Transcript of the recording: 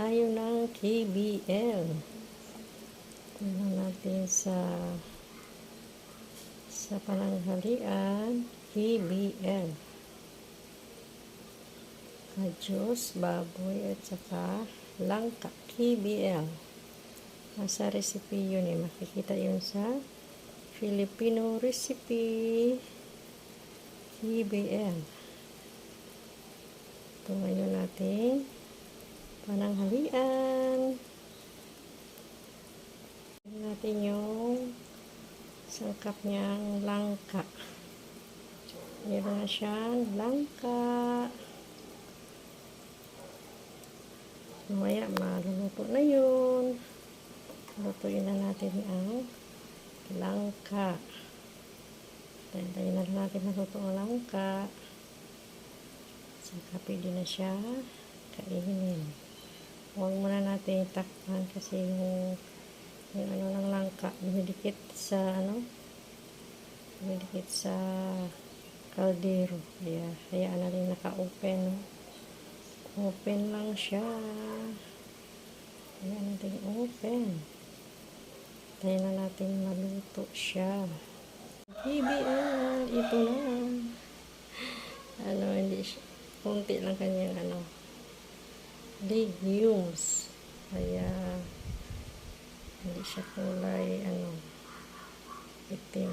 tayo ng KBL. Tingnan natin sa pananghalian, KBL. Kadyos, baboy, at saka langka, KBL. Nasa recipe yun eh. Makikita yun sa Filipino recipe, KBL. Ito ngayon natin pananghalian. Tingnan natin yung sangkap niyang langka. Meron na siyang langka. Mamaya maluluto na yun. Lutuin na natin ang langka. Tayo na natin maluto ang langka. Saka pwede na siya kainin. Huwag muna natin takpan kasi yung ano ng langka dumidikit sa dumidikit sa kaldero. Kaya hayaan na rin naka-open. Open lang siya. Hayaan natin open. Tayo na natin maluto siya. KBL, ito na. Hindi siya. Kunti lang kanyang legumes. Kaya hindi siya kulay itim.